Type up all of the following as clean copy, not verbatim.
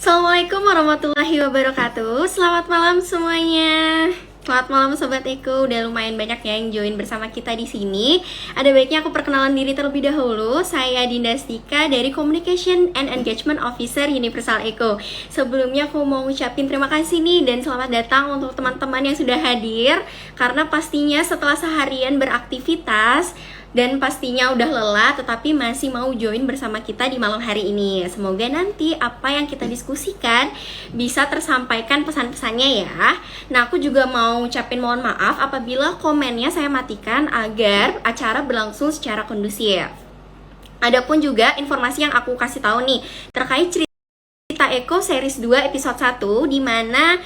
Assalamualaikum warahmatullahi wabarakatuh. Selamat malam semuanya. Selamat malam Sobat Eko. Udah lumayan banyak ya yang join bersama kita di sini. Ada baiknya aku perkenalan diri terlebih dahulu. Saya Dinda Stika dari Communication and Engagement Officer Universal Eko. Sebelumnya aku mau ngucapin terima kasih nih dan selamat datang untuk teman-teman yang sudah hadir, karena pastinya setelah seharian beraktivitas dan pastinya udah lelah tetapi masih mau join bersama kita di malam hari ini. Semoga nanti apa yang kita diskusikan bisa tersampaikan pesan-pesannya ya. Nah, aku juga mau ucapin mohon maaf apabila komennya saya matikan agar acara berlangsung secara kondusif. Adapun juga informasi yang aku kasih tahu nih terkait cerita Eko series 2 episode 1, di mana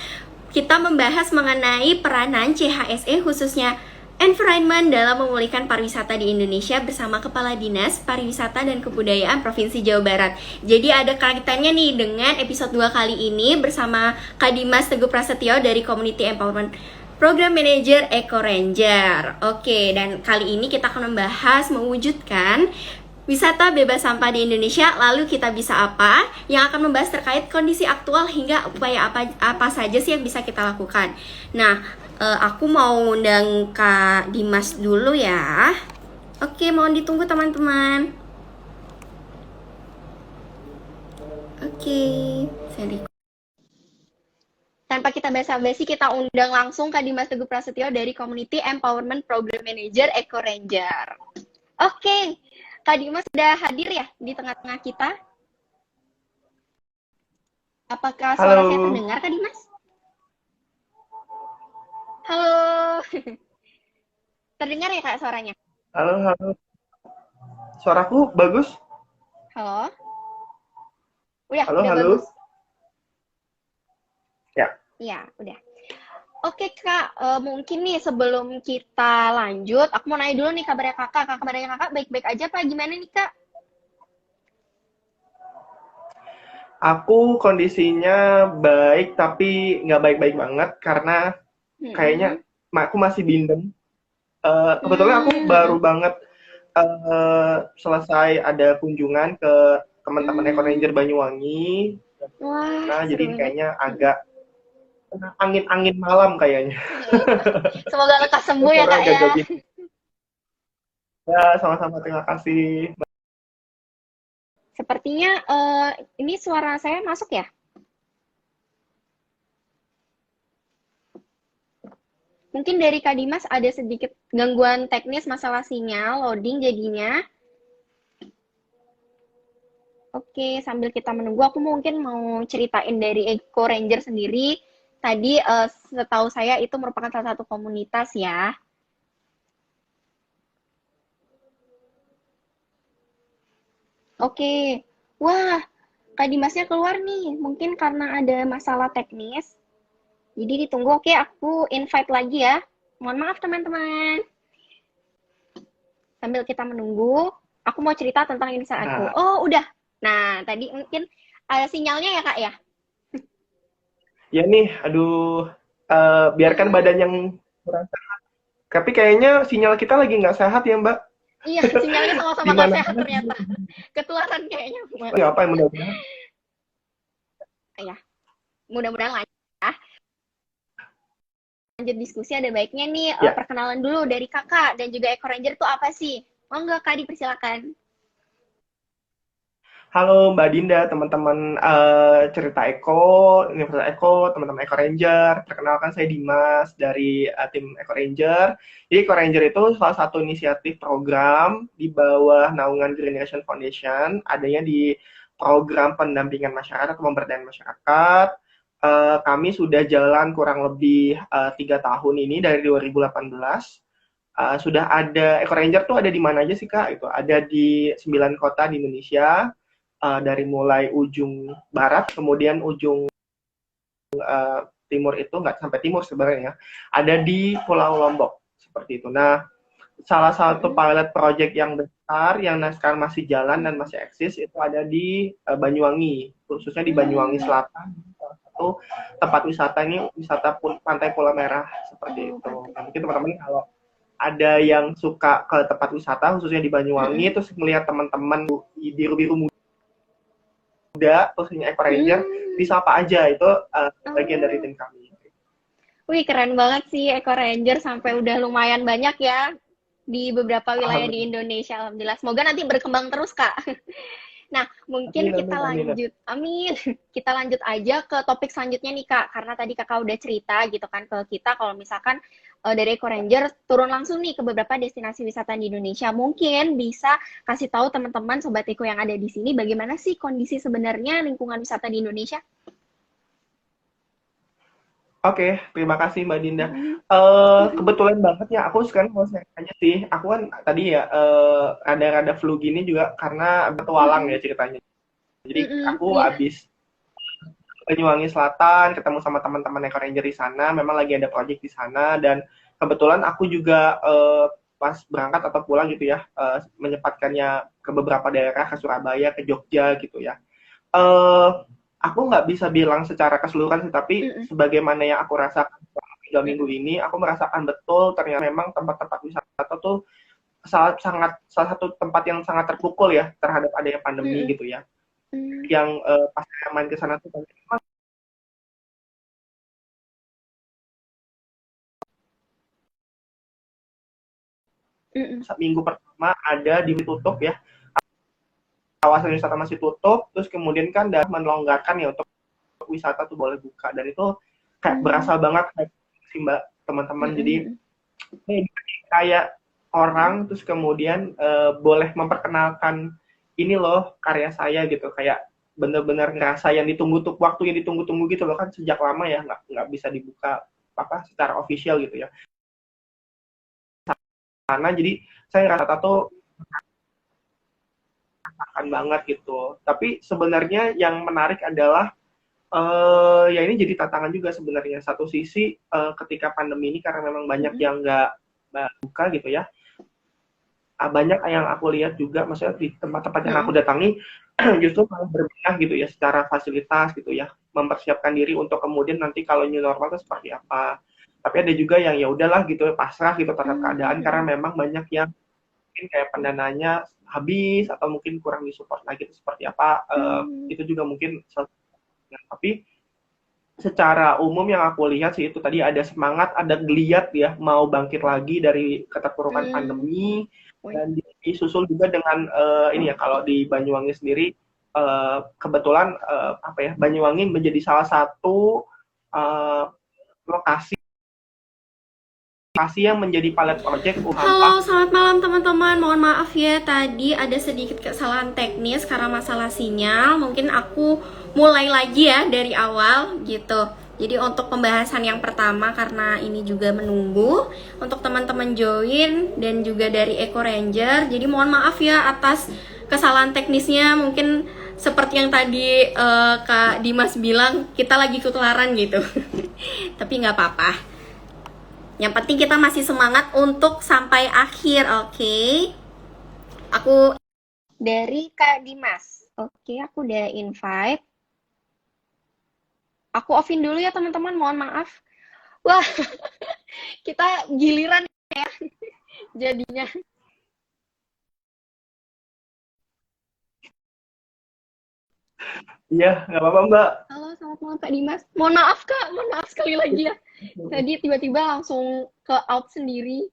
kita membahas mengenai peranan CHSE khususnya environment dalam memulihkan pariwisata di Indonesia bersama Kepala Dinas Pariwisata dan Kebudayaan Provinsi Jawa Barat. Jadi ada kaitannya nih dengan episode 2 kali ini bersama Kak Dimas Teguh Prasetyo dari Community Empowerment Program Manager Eco Ranger. Oke, dan kali ini kita akan membahas mewujudkan wisata bebas sampah di Indonesia. Lalu kita bisa apa? Yang akan membahas terkait kondisi aktual hingga upaya apa saja sih yang bisa kita lakukan. Nah, aku mau undang Kak Dimas dulu ya. Oke, mohon ditunggu teman-teman. Oke, tanpa kita basa-basi, kita undang langsung Kak Dimas Teguh Prasetyo dari Community Empowerment Program Manager Eco Ranger. Oke, Kak Dimas sudah hadir ya di tengah-tengah kita? Apakah suara saya terdengar, Kak Dimas? Halo. Terdengar ya Kak suaranya? Halo. Suaraku bagus? Halo? Udah Halo. bagus? Ya. Iya, udah. Oke Kak, mungkin nih sebelum kita lanjut, aku mau nanya dulu nih kabarnya Kakak. Kabarnya Kakak baik-baik aja Pak? Gimana nih Kak? Aku kondisinya baik, tapi nggak baik-baik banget karena kayaknya aku masih bindeng. Kebetulan aku baru banget selesai ada kunjungan ke teman-teman Eco Ranger Banyuwangi. Wah, Nah, jadi seru kayaknya agak angin-angin malam kayaknya. Semoga lekas sembuh ya Kak ya. Ya, sama-sama, terima kasih. Sepertinya ini suara saya masuk ya? Mungkin dari Kak Dimas ada sedikit gangguan teknis masalah sinyal, loading jadinya. Oke, sambil kita menunggu, aku mungkin mau ceritain dari Eco Ranger sendiri. Tadi setahu saya itu merupakan salah satu komunitas ya. Oke, wah, Kak Dimasnya keluar nih. Mungkin karena ada masalah teknis. Jadi ditunggu, oke aku invite lagi ya. Mohon maaf teman-teman. Sambil kita menunggu, aku mau cerita tentang inisial aku. Oh, udah. Nah, tadi mungkin ada sinyalnya ya Kak ya? Ya nih, aduh, biarkan badan yang kurang sehat. Tapi kayaknya sinyal kita lagi nggak sehat ya Mbak? Iya, sinyalnya sama-sama nggak sehat ternyata. Ketularan kayaknya. Ya, apa yang mudah-mudahan? Ya, mudah-mudahan lancar. Lanjut diskusi, ada baiknya nih perkenalan dulu dari Kakak dan juga Eco Ranger itu apa sih? Monggo Kak, dipersilakan. Halo Mbak Dinda, teman-teman cerita Universal Eko, teman-teman Eco Ranger. Perkenalkan saya Dimas dari tim Eco Ranger. Jadi Eco Ranger itu salah satu inisiatif program di bawah naungan Green Generation Foundation, adanya di program pendampingan masyarakat atau pemberdayaan masyarakat. Kami sudah jalan kurang lebih 3 tahun ini dari 2018. Sudah ada Eco Ranger tuh ada di mana aja sih Kak? Itu ada di 9 kota di Indonesia. Dari mulai ujung barat, kemudian ujung timur itu nggak sampai timur sebenarnya, ada di Pulau Lombok seperti itu. Nah, salah satu pilot project yang besar yang sekarang masih jalan dan masih eksis itu ada di Banyuwangi, khususnya di Banyuwangi Selatan, salah satu tempat wisata ini wisata Pantai Pulau Merah seperti itu. Nah, mungkin teman-teman kalau ada yang suka ke tempat wisata khususnya di Banyuwangi terus melihat teman-teman biru-biru muda muda, khususnya Eco Ranger, disapa aja, itu bagian dari Oh. tim kami. Wih, keren banget sih Eco Ranger sampai udah lumayan banyak ya di beberapa wilayah di Alhamdulillah. Indonesia. Alhamdulillah. Semoga nanti berkembang terus, Kak. Nah, mungkin Amin, kita amin, amin. lanjut, amin. Kita lanjut aja ke topik selanjutnya nih, Kak. Karena tadi Kakak udah cerita gitu kan ke kita kalau misalkan dari Eco Ranger turun langsung nih ke beberapa destinasi wisata di Indonesia. Mungkin bisa kasih tahu teman-teman Sobat Eco yang ada di sini bagaimana sih kondisi sebenarnya lingkungan wisata di Indonesia? Oke, terima kasih Mbak Dinda. Mm-mm. Kebetulan banget ya, aku sekarang mau share aja sih. Aku kan tadi ya rada-rada flu gini juga karena petualang ya Mm-mm. ceritanya. Jadi Mm-mm. aku Iya. habis Banyuwangi Selatan, ketemu sama teman-teman Eco Ranger di sana. Memang lagi ada project di sana dan kebetulan aku juga pas berangkat atau pulang gitu ya, menyempatkannya ke beberapa daerah, ke Surabaya, ke Jogja gitu ya. eh aku nggak bisa bilang secara keseluruhan sih, tapi Mm-mm. sebagaimana yang aku rasakan selama 3 minggu Mm-mm. ini, aku merasakan betul ternyata memang tempat-tempat wisata tuh salah satu tempat yang sangat terpukul ya terhadap adanya pandemi Mm-mm. gitu ya. Mm. Yang pas saya main ke sana tuh Mm-mm. minggu pertama ada ditutup ya, kawasan wisata masih tutup, terus kemudian kan udah melonggarkan ya untuk wisata tuh boleh buka dan itu kayak Mm. berasa banget sih Mbak teman-teman. Jadi Mm-mm. kayak orang terus kemudian boleh memperkenalkan ini loh karya saya gitu, kayak bener-bener ngerasa yang ditunggu tuh waktu yang ditunggu-tunggu gitu loh, kan sejak lama ya nggak bisa dibuka apa secara official gitu ya karena jadi saya ngerasa tuh akan banget gitu. Tapi sebenarnya yang menarik adalah ya ini jadi tantangan juga sebenarnya. Satu sisi ketika pandemi ini karena memang banyak Mm-mm. yang nggak buka gitu ya, banyak yang aku lihat juga, maksudnya di tempat-tempat yang aku Mm-mm. datangi justru malah berbenah gitu ya secara fasilitas gitu ya, mempersiapkan diri untuk kemudian nanti kalau new normal itu seperti apa. Tapi ada juga yang ya udahlah gitu pasrah gitu terhadap keadaan karena Mm-mm. memang banyak yang mungkin kayak pendananya habis atau mungkin kurang disupport lagi itu seperti apa. Mm. Itu juga mungkin tapi secara umum yang aku lihat sih itu tadi ada semangat, ada geliat ya mau bangkit lagi dari keterpurukan Mm. pandemi Wih. dan disusul juga dengan ini ya kalau di Banyuwangi sendiri kebetulan apa ya Banyuwangi menjadi salah satu uh, lokasi yang menjadi pilot project sampah. Halo, selamat malam teman-teman. Mohon maaf ya tadi ada sedikit kesalahan teknis karena masalah sinyal. Mungkin aku mulai lagi ya dari awal gitu. Jadi untuk pembahasan yang pertama karena ini juga menunggu untuk teman-teman join dan juga dari Eco Ranger. Jadi mohon maaf ya atas kesalahan teknisnya. Mungkin seperti yang tadi Kak Dimas bilang kita lagi ketularan gitu. Tapi nggak apa-apa. Yang penting kita masih semangat untuk sampai akhir, oke? Aku dari Kak Dimas. Oke, aku udah invite. Aku offin dulu ya teman-teman, mohon maaf. Wah, kita giliran ya jadinya. Iya, nggak apa-apa Mbak. Halo, selamat malam Kak Dimas. Mohon maaf Kak, mohon maaf sekali lagi ya. Tadi tiba-tiba langsung ke out sendiri.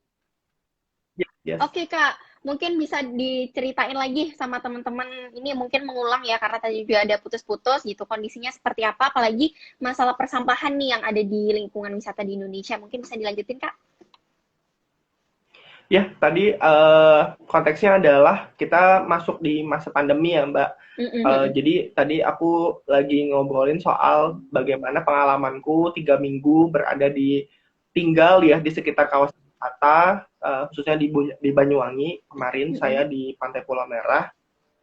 Yes, yes. Oke Kak, mungkin bisa diceritain lagi sama teman-teman ini mungkin mengulang ya karena tadi juga ada putus-putus gitu kondisinya seperti apa apalagi masalah persampahan nih yang ada di lingkungan wisata di Indonesia mungkin bisa dilanjutin Kak. Ya, tadi konteksnya adalah kita masuk di masa pandemi ya, Mbak. Mm-mm. Jadi tadi aku lagi ngobrolin soal bagaimana pengalamanku 3 minggu berada tinggal ya di sekitar kawasan wisata, khususnya di Banyuwangi. Kemarin saya Mm-mm. di Pantai Pulau Merah.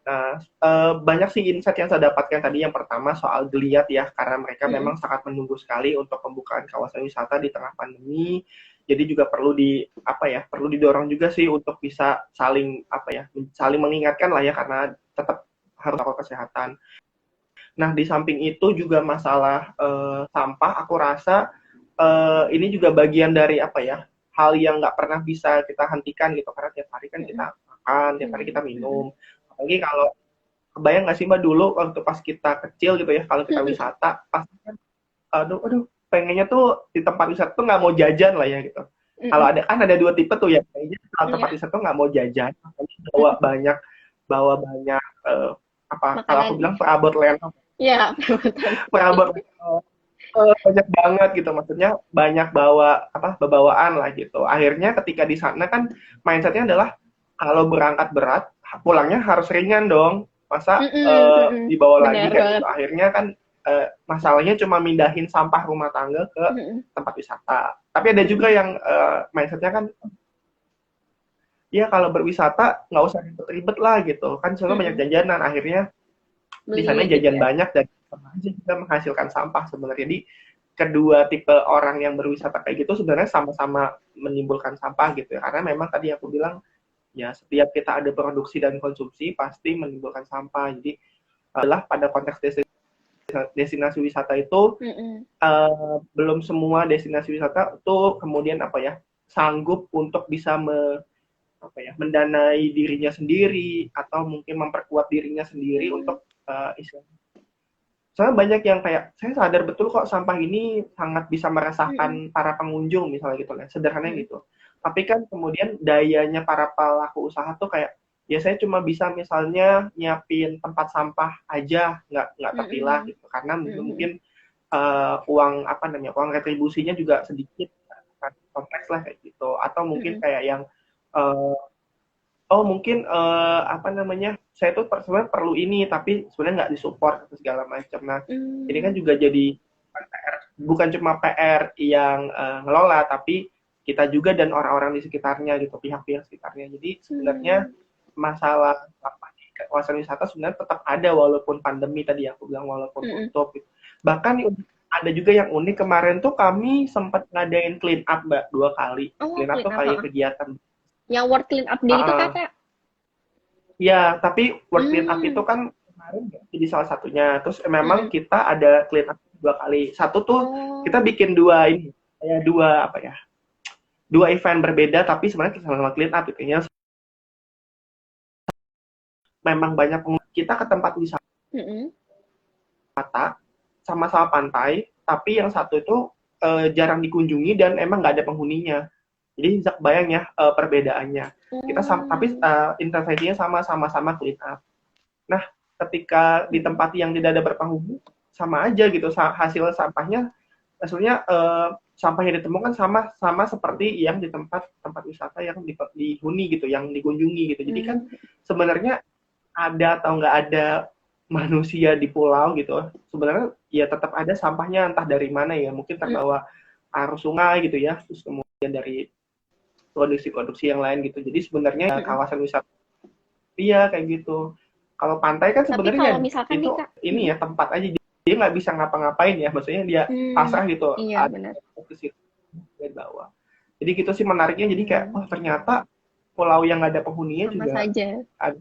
Nah, banyak sih insight yang saya dapatkan tadi. Yang pertama soal geliat ya, karena mereka Mm-mm. memang sangat menunggu sekali untuk pembukaan kawasan wisata di tengah pandemi. Jadi juga perlu perlu didorong juga sih untuk bisa saling saling mengingatkan lah ya karena tetap harus protokol kesehatan. Nah, di samping itu juga masalah sampah, aku rasa ini juga bagian dari hal yang nggak pernah bisa kita hentikan gitu karena tiap hari kan kita makan, tiap hari kita Mm-mm. minum. Apalagi kalau kebayang nggak sih Mbak dulu waktu pas kita kecil gitu ya, kalau kita Mm-mm. wisata, pasti kan, aduh, aduh, pengennya tuh di tempat wisata tuh nggak mau jajan lah ya gitu. Kalau Mm-mm. ada kan ada dua tipe tuh ya, kayaknya kalau tempat Iya. wisata tuh nggak mau jajan, makanya Mm-mm. bawa banyak apa kalau aku Makanan. bilang perabot lenong, Ya, perawatan. perabot lenong. Banyak banget gitu, maksudnya banyak bawa apa bawaan lah gitu. Akhirnya ketika di sana kan mindsetnya adalah kalau berangkat berat, pulangnya harus ringan dong. Masa Mm-mm, mm-mm. dibawa lagi Benar kayak gitu. banget. Akhirnya kan masalahnya cuma mindahin sampah rumah tangga ke Mm-mm. tempat wisata. Tapi ada juga Mm-mm. yang mindsetnya kan ya kalau berwisata nggak usah ribet-ribet lah gitu. Kan soalnya banyak Mm-mm. jajanan. Akhirnya di sana Beli gitu jajan ya. banyak dan sama aja juga menghasilkan sampah sebenarnya. Jadi kedua tipe orang yang berwisata kayak gitu sebenarnya sama-sama menimbulkan sampah gitu ya. Karena memang tadi aku bilang ya setiap kita ada produksi dan konsumsi pasti menimbulkan sampah. Jadi adalah pada konteks destinasi wisata itu Mm-mm. belum semua destinasi wisata itu kemudian apa ya sanggup untuk bisa apa ya mendanai dirinya sendiri atau mungkin memperkuat dirinya sendiri Mm. untuk istilahnya. Soalnya banyak yang kayak saya sadar betul kok sampah ini sangat bisa Mm-mm. meresahkan para pengunjung misalnya gitu lah, sederhananya Mm-mm. gitu. Tapi kan kemudian dayanya para pelaku usaha tuh kayak ya saya cuma bisa misalnya nyiapin tempat sampah aja, nggak terpilah Mm-mm. gitu karena Mm-mm. mungkin uang apa namanya uang retribusinya juga sedikit kan kompleks lah kayak gitu atau mungkin Mm-mm. kayak yang eh, oh mungkin apa namanya saya tuh sebenarnya perlu ini tapi sebenarnya nggak disupport atau segala macam. Nah ini kan Mm. juga jadi bukan cuma PR yang ngelola tapi kita juga dan orang-orang di sekitarnya gitu pihak-pihak sekitarnya. Jadi sebenarnya Mm. masalah apa di kawasan wisata sebenarnya tetap ada walaupun pandemi tadi aku bilang walaupun Mm-mm. tutup. Gitu. Bahkan ada juga yang unik kemarin tuh kami sempat ngadain clean up Mbak 2 kali. Oh, Clean up clean tuh up. kayak Heeh. kegiatan. Yang World Clean Up Day itu Uh, kakak. Ya, tapi World Clean Up itu Hmm. kan kemarin jadi salah satunya. Terus memang Mm-mm. kita ada clean up 2 kali. Satu tuh kita Oh. bikin dua ini, kayak dua apa ya, dua event berbeda tapi sebenarnya sama-sama clean up gitu ya. Memang banyak kita ke tempat wisata Mm-mm. sama-sama pantai, tapi yang satu itu jarang dikunjungi dan emang nggak ada penghuninya. Jadi bayang ya perbedaannya. Kita tapi Oh. intervensinya sama-sama clean up. Nah, ketika di Mm-mm. tempat yang tidak ada berpenghuni, sama aja gitu hasil sampahnya hasilnya sampah yang ditemukan sama sama seperti yang di tempat tempat wisata yang dihuni gitu, yang dikunjungi gitu. Jadi kan Mm. sebenarnya ada atau nggak ada manusia di pulau gitu, sebenarnya ya tetap ada sampahnya entah dari mana ya, mungkin Mm. terbawa arus sungai gitu ya, terus kemudian dari produksi-produksi yang lain gitu. Jadi sebenarnya Mm-mm. kawasan wisata iya kayak gitu. Kalau pantai kan Tapi sebenarnya kalau misalkan itu nih kak. ini Mm-mm. ya tempat aja dia nggak bisa ngapa-ngapain ya, maksudnya dia Mm. pasrah gitu Iya ada benar. ke situ dari bawah. Jadi gitu sih menariknya jadi kayak Mm. oh ternyata pulau yang nggak ada penghuninya Sama juga saja. ada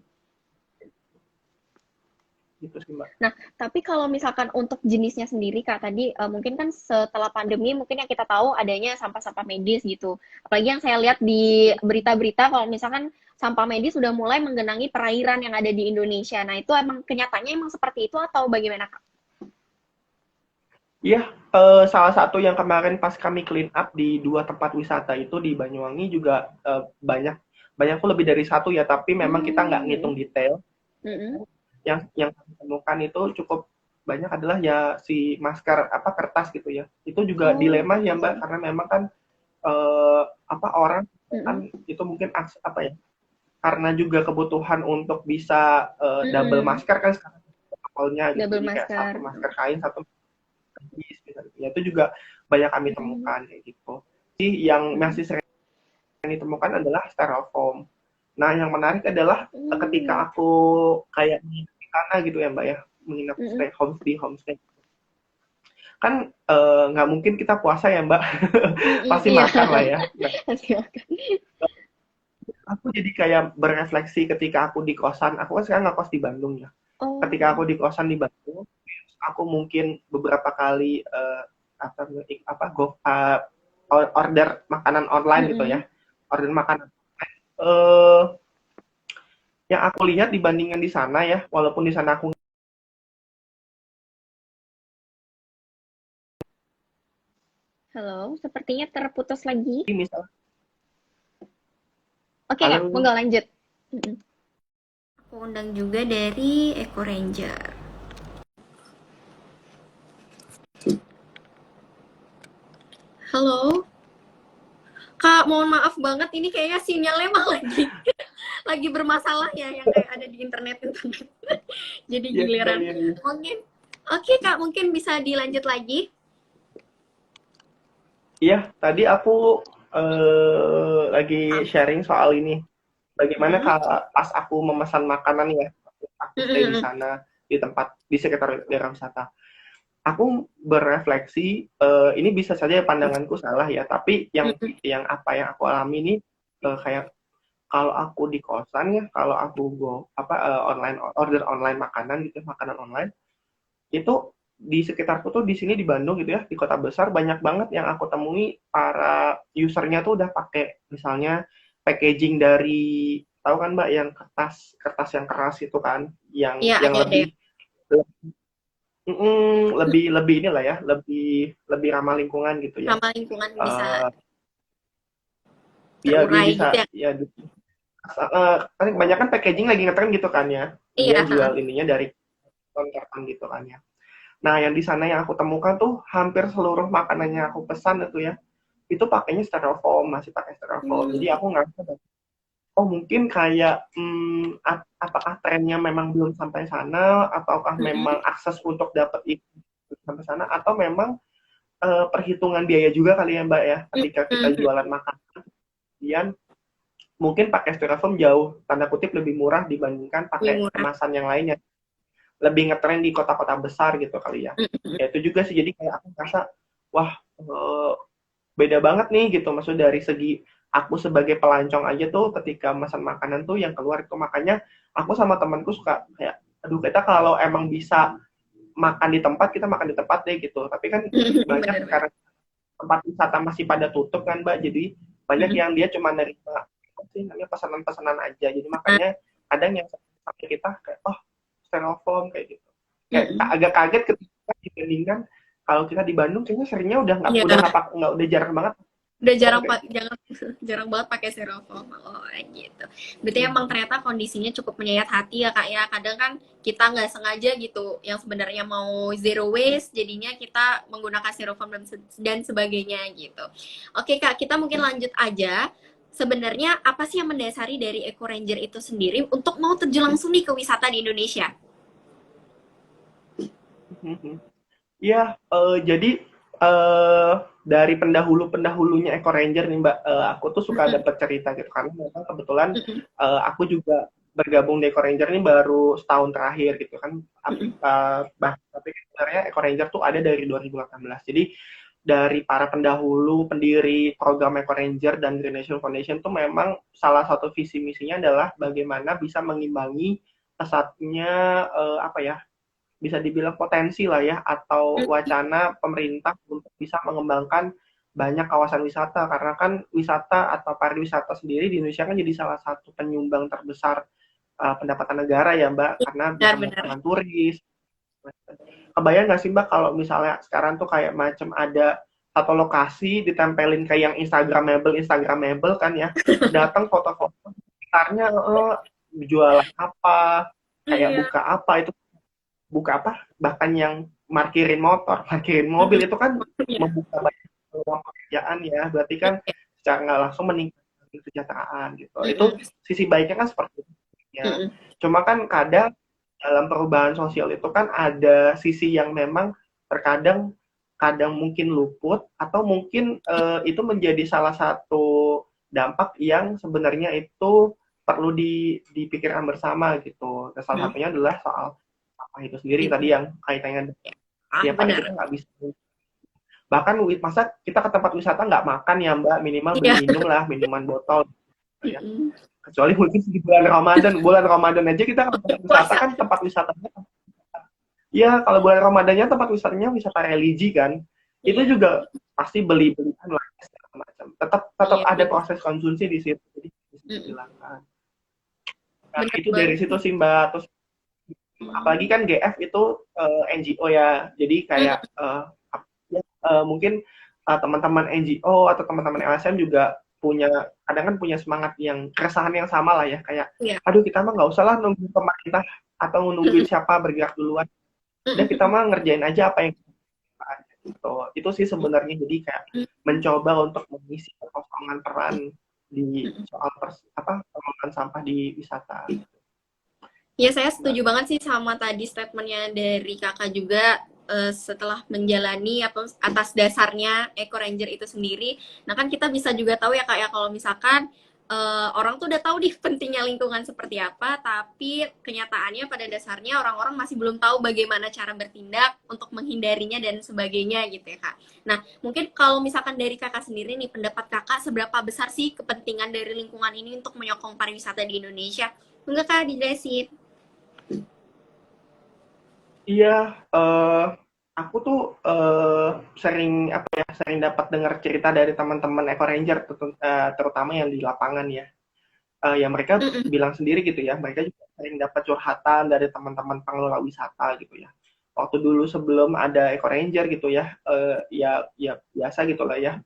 gitu sih Mbak. Nah, tapi kalau misalkan untuk jenisnya sendiri, Kak, tadi mungkin kan setelah pandemi mungkin yang kita tahu adanya sampah-sampah medis gitu. Apalagi yang saya lihat di berita-berita kalau misalkan sampah medis sudah mulai menggenangi perairan yang ada di Indonesia. Nah, itu emang kenyataannya emang seperti itu atau bagaimana, Kak? Iya, salah satu yang kemarin pas kami clean up di 2 tempat wisata itu di Banyuwangi juga banyak banyak tuh lebih dari satu ya, tapi memang kita nggak Hmm. ngitung detail. Mm-mm. Yang kami temukan itu cukup banyak adalah ya si masker apa kertas gitu ya. Itu juga Oh, dilema ya Mbak oke. karena memang kan apa orang Mm-mm. kan itu mungkin apa ya karena juga kebutuhan untuk bisa double Mm-mm. masker kan sekarang kapalnya gitu. Double Jadi kayak satu masker. masker kain, satu medis misalnya. Ya, itu juga banyak kami Mm-mm. temukan kayak gitu. Jadi yang Mm-mm. masih sering ditemukan adalah styrofoam. Nah, yang menarik adalah Mm. ketika aku kayak di sana gitu ya Mbak ya, menginap Mm-mm. di homestay. Kan nggak mungkin kita puasa ya Mbak, Mm-mm. pasti Iya. makan lah ya. Nah, Pasti makan. aku jadi kayak berefleksi ketika aku di kosan, aku kan sekarang nggak kos di Bandung ya. Ketika Oh. aku di kosan di Bandung, aku mungkin beberapa kali apa order makanan online gitu ya, Mm-mm. order makanan. Eh Yang aku lihat dibandingkan di sana ya, walaupun di sana aku Halo, sepertinya terputus lagi. misal, Oke Kak, halo, monggo lanjut. Mm-mm. Aku undang juga dari Eco Ranger. Halo, Kak, mohon maaf banget ini kayaknya sinyalnya mah lagi bermasalah ya yang kayak ada di internet. Jadi ya, ya, giliran. ya, ya. Mungkin Oke, Kak, mungkin bisa dilanjut lagi. Iya, tadi aku lagi sharing soal ini. Bagaimana Mm-mm. kalau pas aku memesan makanan ya, aku stay di Mm-mm. sana di tempat di sekitar daerah wisata. Aku berefleksi, ini bisa saja pandanganku salah ya, tapi Mm-mm. yang apa yang aku alami ini kayak kalau aku di kosan ya, kalau aku online order online makanan gitu, makanan online itu di sekitarku tuh di sini di Bandung gitu ya, di kota besar banyak banget yang aku temui para usernya tuh udah pakai misalnya packaging dari tahu kan Mbak yang kertas kertas yang keras itu kan, Iya, yang ada ya. lebih lebih inilah ya, lebih lebih ramah lingkungan gitu ya. Ramah lingkungan bisa Uh, ya dia terurai bisa gitu ya. ya kan kebanyakan packaging lagi ngetren gitu kan ya. Dia Iya, jual heeh. ininya dari konterkan gitu kan ya. Nah, yang di sana yang aku temukan tuh hampir seluruh makanan yang aku pesan itu ya, itu pakainya styrofoam, masih pakai styrofoam. Jadi Hmm. aku ngerasa, oh mungkin kayak apakah trennya memang belum sampai sana, ataukah memang Mm-mm. akses untuk dapat itu belum sampai sana, atau memang perhitungan biaya juga kali ya Mbak ya, ketika kita Mm-mm. jualan makanan, kemudian mungkin pakai styrofoam jauh, tanda kutip lebih murah dibandingkan Lebih pakai murah. kemasan yang lainnya. Lebih ngetren di kota-kota besar gitu kali ya. Mm-mm. Ya itu juga sih, jadi kayak aku merasa, wah beda banget nih gitu, maksud dari segi aku sebagai pelancong aja tuh ketika pesan makanan tuh yang keluar itu, makanya aku sama temanku suka kayak, aduh kita kalau emang bisa makan di tempat, kita makan di tempat deh gitu. Tapi kan banyak Bener-bener. sekarang tempat wisata masih pada tutup kan Mbak, jadi banyak Mm-mm. yang dia cuma nerima sih namanya pesanan-pesanan aja. Jadi makanya kadang yang sampai kita kayak, oh styrofoam kayak gitu. Kayak Mm-mm. agak kaget ketika dibandingkan kalau kita di Bandung kayaknya seringnya Iya, nggak udah jarang banget udah styrofoam jarang kayak gitu. jarang jarang banget pakai styrofoam. Oh, gitu. Berarti emang Hmm. ternyata kondisinya cukup menyayat hati ya Kak ya. Kadang kan kita nggak sengaja gitu, yang sebenarnya mau zero waste, jadinya kita menggunakan styrofoam dan sebagainya gitu. Oke Kak, kita mungkin lanjut aja. Sebenarnya apa sih yang mendasari dari Eco Ranger itu sendiri untuk mau terjun langsung nih ke wisata di Indonesia? Iya, jadi dari pendahulunya Eco Ranger nih Mbak, aku tuh suka Mm-mm. dapat cerita gitu karena memang kebetulan Mm-mm. aku juga bergabung di Eco Ranger ini baru setahun terakhir gitu kan. Mm-mm. Tapi sebenarnya Eco Ranger tuh ada dari 2018. Jadi dari para pendahulu pendiri program Eco Ranger dan Green Nation Foundation tuh memang salah satu visi misinya adalah bagaimana bisa mengimbangi pesatnya apa ya, bisa dibilang potensi lah ya, atau wacana pemerintah untuk bisa mengembangkan banyak kawasan wisata, karena kan wisata atau pariwisata sendiri di Indonesia kan jadi salah satu penyumbang terbesar pendapatan negara ya Mbak, karena bisa Benar-benar. mendatangkan turis. Kebayang nggak sih Mbak kalau misalnya sekarang tuh kayak macam ada satu lokasi ditempelin kayak yang Instagramable kan ya, datang foto-foto sekitarnya, jualan apa, kayak Iya. buka apa itu, buka apa, bahkan yang parkirin motor, parkirin mobil Mm-mm. itu kan Iya. membuka banyak peluang pekerjaan ya, berarti kan secara nggak langsung meningkatkan kesejahteraan gitu. Itu Mm-mm. sisi baiknya kan seperti itu ya. Mm-mm. Cuma kan kadang dalam perubahan sosial itu kan ada sisi yang memang terkadang kadang mungkin luput, atau mungkin itu menjadi salah satu dampak yang sebenarnya itu perlu dipikirkan bersama gitu. Dan salah Mm-mm. satunya adalah soal apa itu sendiri tadi Lingkungan. yang kaitannya Ah, tiap hari kita benar. nggak bisa, bahkan masa kita ke tempat wisata nggak makan ya Mbak, minimal beli Iya. minum lah, minuman botol ya, Mm-mm. kecuali mungkin di bulan Ramadan aja kita ke tempat wisata Puasa. kan, tempat wisatanya ya, kalau bulan Ramadannya tempat wisatanya wisata religi kan, itu Iya. juga pasti beli-belian lah segala macam, tetap tetap Iya, ada benar. proses konsumsi di situ, jadi bisa Mm-mm. dihilangkan Nah, bener itu dari banget situ sih. sih Mbak. Terus Hmm. apalagi kan GF itu NGO ya. Jadi kayak Mm-mm. ya, mungkin teman-teman NGO atau teman-teman LSM juga punya kadang kan punya semangat yang keresahan yang sama lah ya kayak Iya. aduh kita mah nggak usah lah nunggu pemerintah atau nungguin siapa bergerak duluan udah kita Mm-mm. mah ngerjain aja apa yang kita ada gitu itu sih sebenarnya jadi kayak mencoba untuk mengisi kekosongan peran di Mm-mm. soal pengelolaan sampah di wisata. Ya, saya setuju banget sih sama tadi statementnya dari kakak juga, setelah menjalani apa atas dasarnya Eco Ranger itu sendiri. Nah kan kita bisa juga tahu ya kak ya kalau misalkan orang tuh udah tahu nih pentingnya lingkungan seperti apa, tapi kenyataannya pada dasarnya orang-orang masih belum tahu bagaimana cara bertindak untuk menghindarinya dan sebagainya gitu ya kak. Nah mungkin kalau misalkan dari kakak sendiri nih pendapat kakak seberapa besar sih kepentingan dari lingkungan ini untuk menyokong pariwisata di Indonesia? Enggak kak dijelasin. Iya, aku tuh sering sering dapat dengar cerita dari teman-teman Eco Ranger, terutama yang di lapangan ya. Ya mereka Mm-mm. bilang sendiri gitu ya, mereka juga sering dapat curhatan dari teman-teman pengelola wisata gitu ya. Waktu dulu sebelum ada Eco Ranger gitu ya, ya biasa gitu lah ya.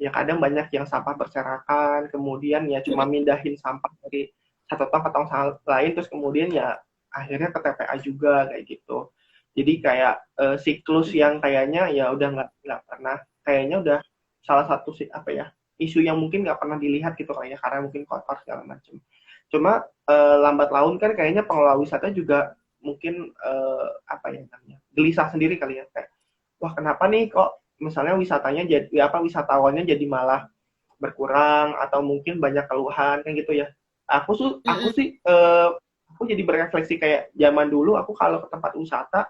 Ya kadang banyak yang sampah berserakan, kemudian ya cuma mindahin sampah dari satu tong ke tong lain, terus kemudian ya akhirnya ke TPA juga kayak gitu. Jadi kayak siklus yang kayaknya ya udah nggak pernah, kayaknya udah salah satu sih apa ya isu yang mungkin nggak pernah dilihat gitu kayaknya karena mungkin kotor segala macam. Cuma lambat laun kan kayaknya pengelola wisata juga mungkin apa ya namanya gelisah sendiri kali ya kayak wah kenapa nih kok misalnya wisatanya jadi apa wisatawannya jadi malah berkurang atau mungkin banyak keluhan kan gitu ya. Aku Mm-mm. sih aku jadi berefleksi kayak zaman dulu aku kalau ke tempat wisata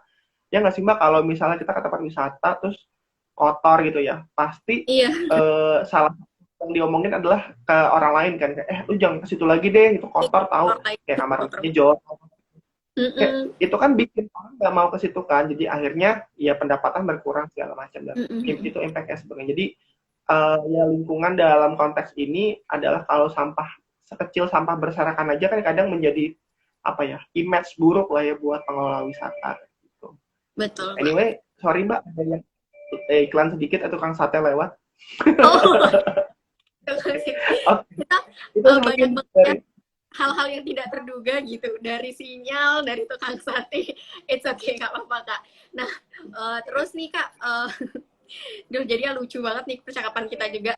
ya nggak sih mbak kalau misalnya kita ke tempat wisata terus kotor gitu ya pasti Iya, salah yang diomongin adalah ke orang lain kan kayak lu jangan ke situ lagi deh itu kotor tahu kotor lagi, kayak kamar kotor. mandinya jorok kayak Mm-mm. itu kan bikin orang nggak mau ke situ kan jadi akhirnya ya pendapatan berkurang segala macam dan Mm-mm. itu impactnya sebenarnya jadi ya lingkungan dalam konteks ini adalah kalau sampah sekecil sampah berserakan aja kan kadang menjadi apa ya image buruk lah ya buat pengelola wisata gitu. Betul banget. Anyway sorry mbak ada yang iklan sedikit atau tukang sate lewat. Oh, Oke kita itu banyak mungkin banget ya dari hal-hal yang tidak terduga gitu dari sinyal dari tukang sate. It's okay, nggak apa-apa kak. Nah, terus nih kak, duh, jadi lucu banget nih percakapan kita juga.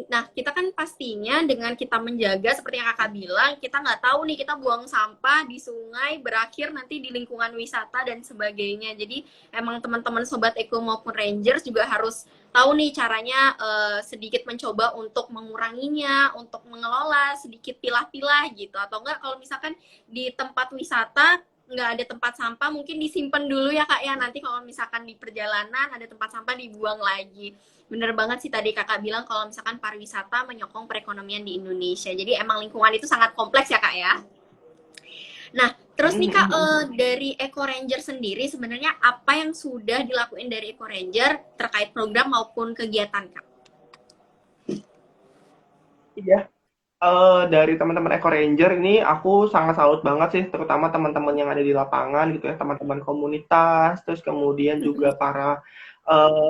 Nah, kita kan pastinya dengan kita menjaga, seperti yang kakak bilang, kita nggak tahu nih kita buang sampah di sungai, berakhir nanti di lingkungan wisata dan sebagainya. Jadi emang teman-teman Sobat Eko maupun Rangers juga harus tahu nih caranya sedikit mencoba untuk menguranginya, untuk mengelola, sedikit pilah-pilah gitu. Atau enggak kalau misalkan di tempat wisata nggak ada tempat sampah mungkin disimpan dulu ya kak ya nanti kalau misalkan di perjalanan ada tempat sampah dibuang lagi. Bener banget sih tadi kakak bilang kalau misalkan pariwisata menyokong perekonomian di Indonesia jadi emang lingkungan itu sangat kompleks ya kak ya. Nah terus nih kak, dari Eco Ranger sendiri sebenarnya apa yang sudah dilakuin dari Eco Ranger terkait program maupun kegiatan kak? iya dari teman-teman Eco Ranger ini aku sangat salut banget sih, terutama teman-teman yang ada di lapangan gitu ya, teman-teman komunitas, terus kemudian juga para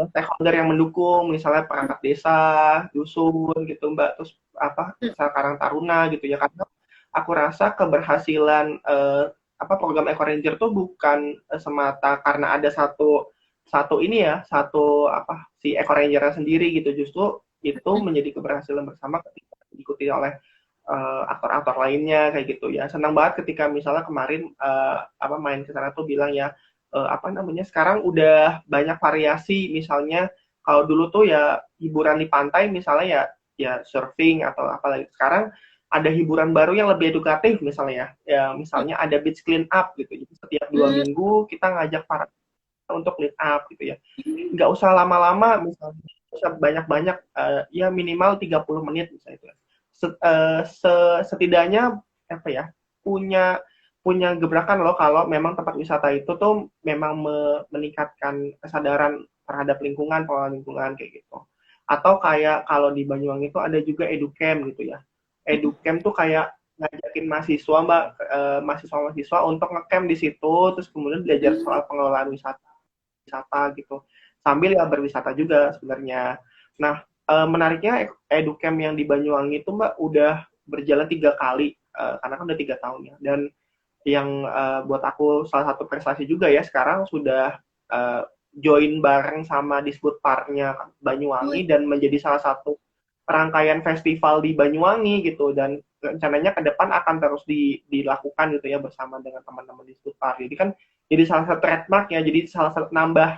stakeholder yang mendukung, misalnya perangkat desa, dusun gitu Mbak, terus desa Karang Taruna gitu ya, karena aku rasa keberhasilan program Eco Ranger tuh bukan semata karena ada satu satu ini ya, satu si Eco Ranger sendiri gitu, justru itu menjadi keberhasilan bersama ketika diikuti oleh aktor-aktor lainnya kayak gitu ya. Senang banget ketika misalnya kemarin main ke sana tuh bilang ya sekarang udah banyak variasi misalnya kalau dulu tuh ya hiburan di pantai misalnya ya surfing atau apalagi sekarang ada hiburan baru yang lebih edukatif misalnya ya misalnya ada beach clean up gitu jadi setiap 2 minggu kita ngajak para untuk clean up gitu ya nggak usah lama-lama misalnya usah banyak-banyak ya minimal 30 menit misalnya itu setidaknya apa ya punya punya gebrakan loh kalau memang tempat wisata itu tuh memang meningkatkan kesadaran terhadap lingkungan pengelolaan lingkungan kayak gitu atau kayak kalau di Banyuwangi itu ada juga educamp gitu ya educamp tuh kayak ngajakin mahasiswa Mbak, mahasiswa-mahasiswa untuk ngecamp di situ, terus kemudian belajar soal pengelolaan wisata gitu, sambil ya berwisata juga sebenarnya. Nah, menariknya Educamp yang di Banyuwangi itu Mbak udah berjalan 3 kali, karena kan udah 3 tahun ya. Dan yang buat aku salah satu prestasi juga ya, sekarang sudah join bareng sama Disputparnya Banyuwangi dan menjadi salah satu rangkaian festival di Banyuwangi gitu, dan rencananya ke depan akan terus dilakukan gitu ya bersama dengan teman-teman di Disputpar. Jadi kan jadi salah satu trademark ya, jadi salah satu nambah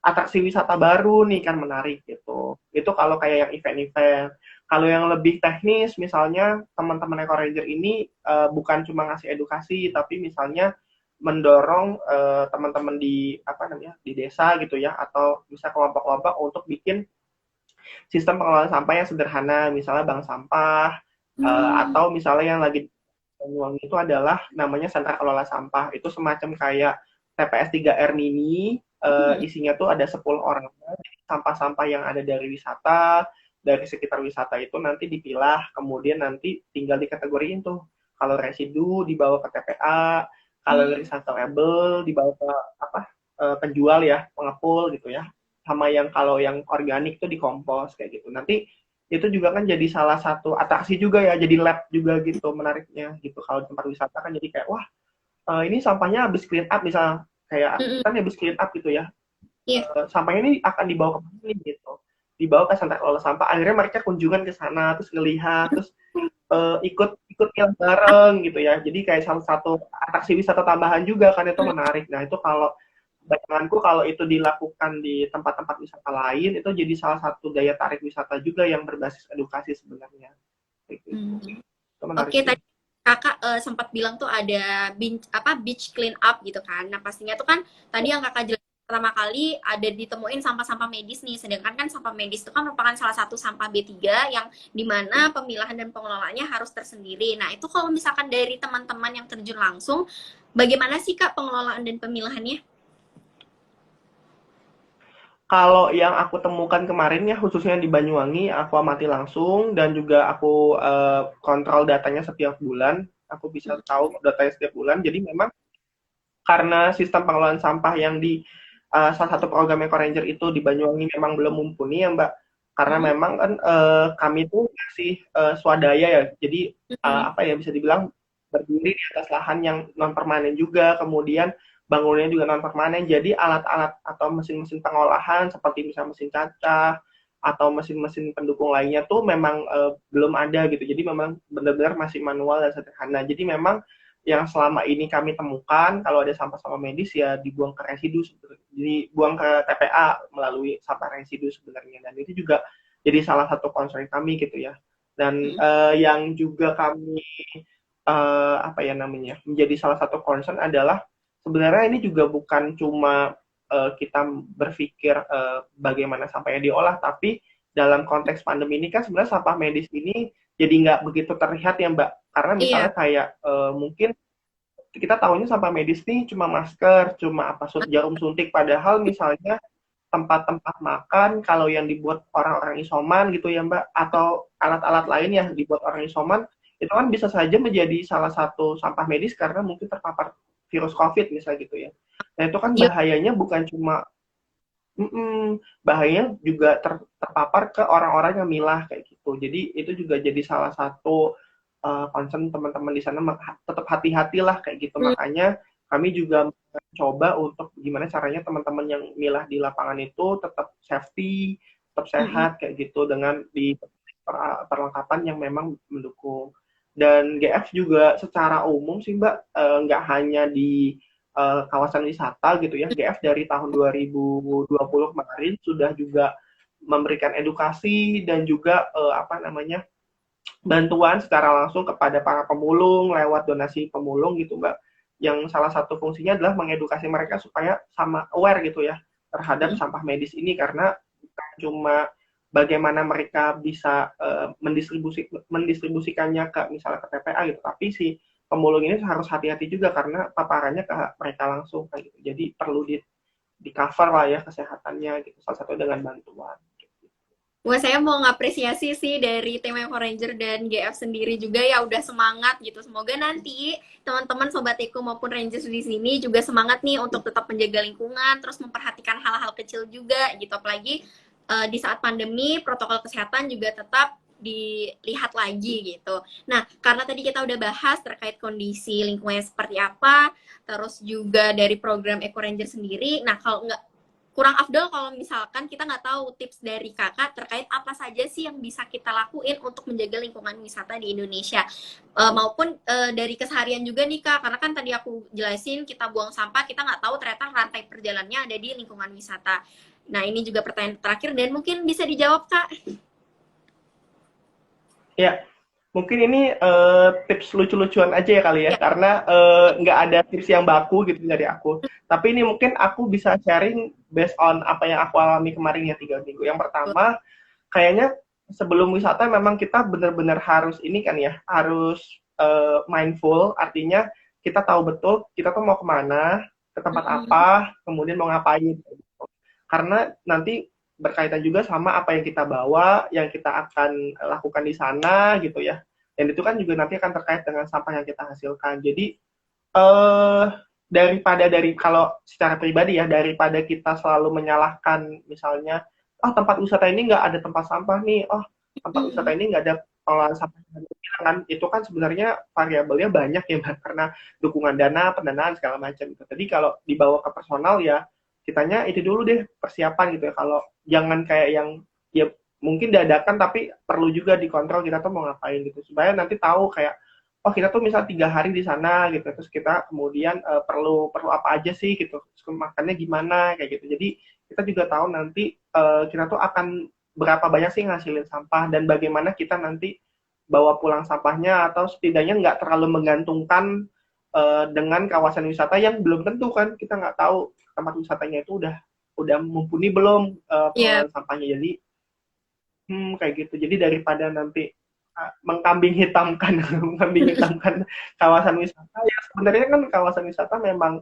atraksi wisata baru nih kan, menarik gitu. Itu kalau kayak yang event-event. Kalau yang lebih teknis, misalnya teman-teman Eco Ranger ini bukan cuma ngasih edukasi, tapi misalnya mendorong teman-teman di apa namanya di desa gitu ya, atau bisa kelompok-kelompok untuk bikin sistem pengelolaan sampah yang sederhana, misalnya bank sampah, atau misalnya yang lagi Banyuwangi itu adalah namanya sentra kelola sampah. Itu semacam kayak TPS 3R mini, isinya tuh ada 10 orang. Sampah-sampah yang ada dari wisata, dari sekitar wisata itu nanti dipilah, kemudian nanti tinggal dikategoriin tuh. Kalau residu dibawa ke TPA, kalau recyclable dibawa ke apa penjual ya, pengepul gitu ya. Sama yang kalau yang organik tuh dikompos kayak gitu. Nanti itu juga kan jadi salah satu atraksi juga ya, jadi lab juga gitu, menariknya gitu. Kalau tempat wisata kan jadi kayak wah, ini sampahnya habis clean up, misalnya kayak kan habis clean up gitu ya. Sampahnya ini akan dibawa ke mana nih gitu, dibawa ke sentra kelola sampah. Akhirnya mereka kunjungan ke sana, terus ngelihat, terus ikut yang bareng gitu ya. Jadi kayak salah satu atraksi wisata tambahan juga kan, itu menarik. Nah itu kalau bayanganku kalau itu dilakukan di tempat-tempat wisata lain, itu jadi salah satu daya tarik wisata juga yang berbasis edukasi sebenarnya. Gitu. Itu menarik. Oke, tadi kakak sempat bilang tuh ada beach clean up gitu kan. Nah pastinya tuh kan tadi yang kakak jelaskan pertama kali ada ditemuin sampah-sampah medis nih. Sedangkan kan sampah medis itu kan merupakan salah satu sampah B3 yang dimana pemilahan dan pengelolaannya harus tersendiri. Nah itu kalau misalkan dari teman-teman yang terjun langsung, bagaimana sih kak pengelolaan dan pemilahannya? Kalau yang aku temukan kemarin ya, khususnya di Banyuwangi, aku amati langsung dan juga aku kontrol datanya setiap bulan. Aku bisa tahu datanya setiap bulan. Jadi memang karena sistem pengelolaan sampah yang di salah satu program Eco Ranger itu di Banyuwangi memang belum mumpuni ya Mbak. Karena memang kan kami tuh masih swadaya ya. Jadi apa ya, bisa dibilang berdiri di atas lahan yang non permanen juga. Kemudian bangunannya juga non permanen, jadi alat-alat atau mesin-mesin pengolahan seperti misalnya mesin cacah atau mesin-mesin pendukung lainnya tuh memang belum ada gitu. Jadi memang benar-benar masih manual dan sederhana. Jadi memang yang selama ini kami temukan kalau ada sampah-sampah medis ya dibuang ke residu, dibuang ke TPA melalui sampah residu sebenarnya. Dan itu juga jadi salah satu concern kami gitu ya. Dan yang juga kami apa ya namanya menjadi salah satu concern adalah sebenarnya ini juga bukan cuma kita berpikir bagaimana sampahnya diolah, tapi dalam konteks pandemi ini kan sebenarnya sampah medis ini jadi nggak begitu terlihat ya Mbak. Karena misalnya kayak mungkin kita tahunya sampah medis nih cuma masker, cuma apa jarum suntik, padahal misalnya tempat-tempat makan kalau yang dibuat orang-orang isoman gitu ya Mbak, atau alat-alat lain yang dibuat orang isoman, itu kan bisa saja menjadi salah satu sampah medis karena mungkin terpapar virus COVID misalnya gitu ya. Nah itu kan bahayanya bukan cuma bahayanya juga terpapar ke orang-orang yang milah kayak gitu. Jadi itu juga jadi salah satu concern teman-teman di sana, tetap hati-hatilah kayak gitu. Makanya kami juga coba untuk gimana caranya teman-teman yang milah di lapangan itu tetap safety, tetap sehat kayak gitu dengan di perlengkapan yang memang mendukung. Dan GF juga secara umum sih Mbak, nggak hanya di kawasan wisata gitu ya. GF dari tahun 2020 kemarin sudah juga memberikan edukasi dan juga apa namanya bantuan secara langsung kepada para pemulung lewat donasi pemulung gitu Mbak. Yang salah satu fungsinya adalah mengedukasi mereka supaya sama aware gitu ya terhadap sampah medis ini, karena bukan cuma bagaimana mereka bisa mendistribusikannya ke misalnya ke TPA gitu, tapi si pemulung ini harus hati-hati juga karena paparannya ke mereka langsung kayak gitu. Jadi perlu di cover lah ya kesehatannya gitu, salah satu dengan bantuan gitu. Wah, saya mau ngapresiasi sih dari tim Eco Ranger dan GF sendiri juga ya udah semangat gitu. Semoga nanti teman-teman Sobat Eco maupun Rangers di sini juga semangat nih untuk tetap menjaga lingkungan, terus memperhatikan hal-hal kecil juga gitu. Apalagi di saat pandemi, protokol kesehatan juga tetap dilihat lagi gitu. Nah, karena tadi kita udah bahas terkait kondisi lingkungannya seperti apa, terus juga dari program Eco Ranger sendiri. Nah, kalau nggak kurang afdol kalau misalkan kita nggak tahu tips dari kakak terkait apa saja sih yang bisa kita lakuin untuk menjaga lingkungan wisata di Indonesia. Maupun dari keseharian juga nih kak, karena kan tadi aku jelasin kita buang sampah, kita nggak tahu ternyata rantai perjalannya ada di lingkungan wisata. Nah ini juga pertanyaan terakhir dan mungkin bisa dijawab kak. Ya, mungkin ini tips lucu-lucuan aja ya kali ya, Ya. karena nggak ada tips yang baku gitu dari aku. Tapi ini mungkin aku bisa sharing based on apa yang aku alami kemarin ya 3 minggu. Yang pertama, kayaknya sebelum wisata memang kita benar-benar harus ini kan ya, harus mindful, artinya kita tahu betul kita tuh mau kemana, ke tempat apa, kemudian mau ngapain. Karena nanti berkaitan juga sama apa yang kita bawa, yang kita akan lakukan di sana gitu ya. Dan itu kan juga nanti akan terkait dengan sampah yang kita hasilkan. Jadi eh dari kalau secara pribadi ya, daripada kita selalu menyalahkan misalnya, oh tempat wisata ini nggak ada tempat sampah nih, oh tempat wisata ini nggak ada pengelolaan sampah kan, itu kan sebenarnya variabelnya banyak ya Mbak, karena dukungan dana, pendanaan segala macam gitu. Jadi kalau dibawa ke personal ya kitanya itu dulu deh persiapan gitu ya. Kalau jangan kayak yang ya mungkin dadakan tapi perlu juga dikontrol kita tuh mau ngapain gitu supaya nanti tahu kayak oh kita tuh misal 3 hari di sana gitu terus kita kemudian perlu perlu apa aja sih gitu terus makannya gimana kayak gitu jadi kita juga tahu nanti kita tuh akan berapa banyak sih ngasilin sampah dan bagaimana kita nanti bawa pulang sampahnya atau setidaknya nggak terlalu menggantungkan dengan kawasan wisata yang belum tentu kan kita nggak tahu tempat wisatanya itu udah mumpuni belum Iya. pengelolaan sampahnya jadi kayak gitu jadi daripada nanti mengkambing hitamkan mengkambing hitamkan kawasan wisata ya sebenarnya kan kawasan wisata memang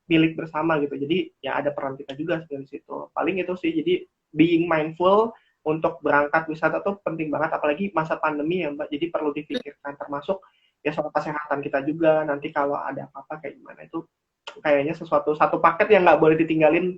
milik bersama gitu jadi ya ada peran kita juga dari situ paling itu sih jadi being mindful untuk berangkat wisata tuh penting banget apalagi masa pandemi ya mbak jadi perlu dipikirkan termasuk ya soal kesehatan kita juga nanti kalau ada apa-apa kayak gimana itu kayaknya satu paket yang nggak boleh ditinggalin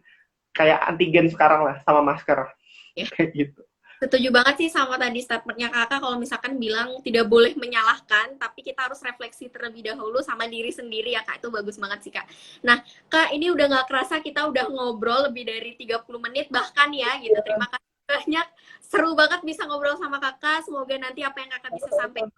kayak antigen sekarang lah sama masker Ya. kayak gitu. Setuju banget sih sama tadi statementnya kakak kalau misalkan bilang tidak boleh menyalahkan tapi kita harus refleksi terlebih dahulu sama diri sendiri ya kak itu bagus banget sih kak. Nah kak ini udah nggak kerasa kita udah ngobrol lebih dari 30 menit bahkan ya gitu terima kasih banyak seru banget bisa ngobrol sama kakak semoga nanti apa yang kakak bisa sampaikan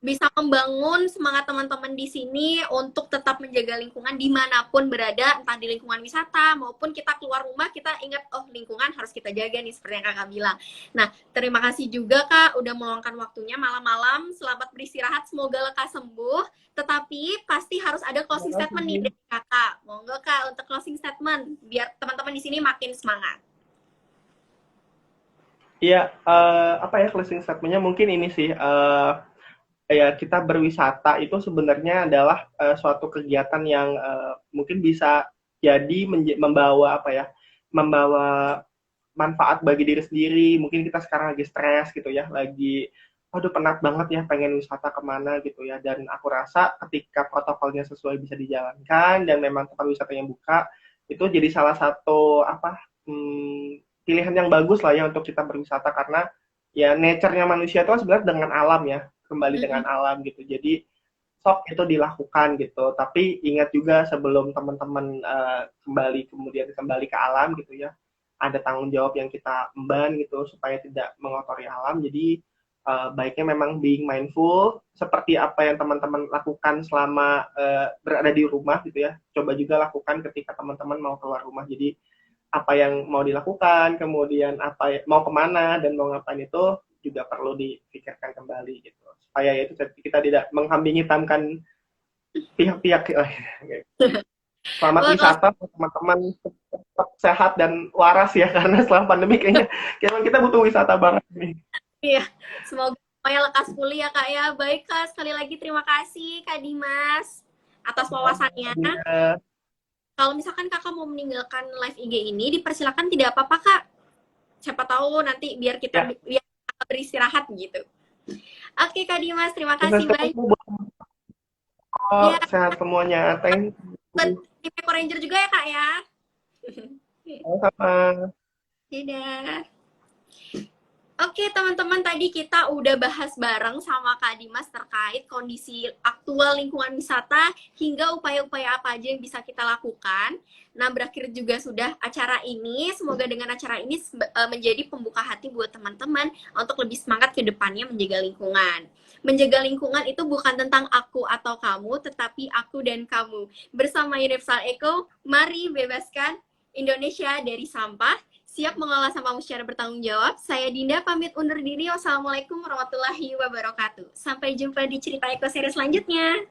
bisa membangun semangat teman-teman di sini untuk tetap menjaga lingkungan dimanapun berada, entah di lingkungan wisata maupun kita keluar rumah, kita ingat, oh lingkungan harus kita jaga nih, seperti yang kakak bilang. Nah, terima kasih juga kak, udah meluangkan waktunya malam-malam, selamat beristirahat, semoga lekas sembuh, tetapi pasti harus ada closing statement nih dari kakak. Monggo kak, untuk closing statement, biar teman-teman di sini makin semangat. Iya, apa ya closing statement-nya mungkin ini sih ya kita berwisata itu sebenarnya adalah suatu kegiatan yang mungkin bisa jadi membawa apa ya membawa manfaat bagi diri sendiri mungkin kita sekarang lagi stres gitu ya lagi aduh penat banget ya pengen wisata kemana gitu ya dan aku rasa ketika protokolnya sesuai bisa dijalankan dan memang tempat wisata yang buka itu jadi salah satu apa pilihan yang bagus lah ya untuk kita berwisata karena ya nature-nya manusia itu kan sebenarnya dengan alam ya kembali dengan alam gitu. Jadi sok itu dilakukan gitu. Tapi ingat juga sebelum teman-teman kembali ke alam gitu ya, ada tanggung jawab yang kita emban gitu supaya tidak mengotori alam. Jadi baiknya memang being mindful seperti apa yang teman-teman lakukan selama berada di rumah gitu ya. Coba juga lakukan ketika teman-teman mau keluar rumah. Jadi apa yang mau dilakukan, kemudian mau kemana dan mau ngapain itu juga perlu dipikirkan kembali gitu supaya itu kita tidak menghambing hitamkan pihak-pihak. Selamat wisata teman-teman tetap sehat dan waras ya karena setelah pandemi kayaknya kita butuh wisata banget nih. Iya, semoga semuanya lekas pulih ya kak ya. Baik kak, sekali lagi terima kasih kak Dimas atas wawasannya. Kalau misalkan kakak mau meninggalkan live IG ini, dipersilakan tidak apa-apa kak. siapa tahu nanti biar Ya, biar kita beristirahat gitu. Oke Kak Dimas, terima sukses kasih terus banyak. Bu, buat Ya, sehat semuanya. Thank buat you. tim Eco Ranger juga ya Kak ya. Sama-sama. Dadah. Oke teman-teman, tadi kita udah bahas bareng sama Kak Dimas terkait kondisi aktual lingkungan wisata hingga upaya-upaya apa aja yang bisa kita lakukan. Nah, berakhir juga sudah acara ini. Semoga dengan acara ini menjadi pembuka hati buat teman-teman untuk lebih semangat ke depannya menjaga lingkungan. Menjaga lingkungan itu bukan tentang aku atau kamu, tetapi aku dan kamu. Bersama Universal Eco, mari bebaskan Indonesia dari sampah. Siap mengolah sampahmu secara bertanggung jawab. Saya Dinda pamit undur diri. Wassalamualaikum warahmatullahi wabarakatuh. Sampai jumpa di cerita Eko seri selanjutnya.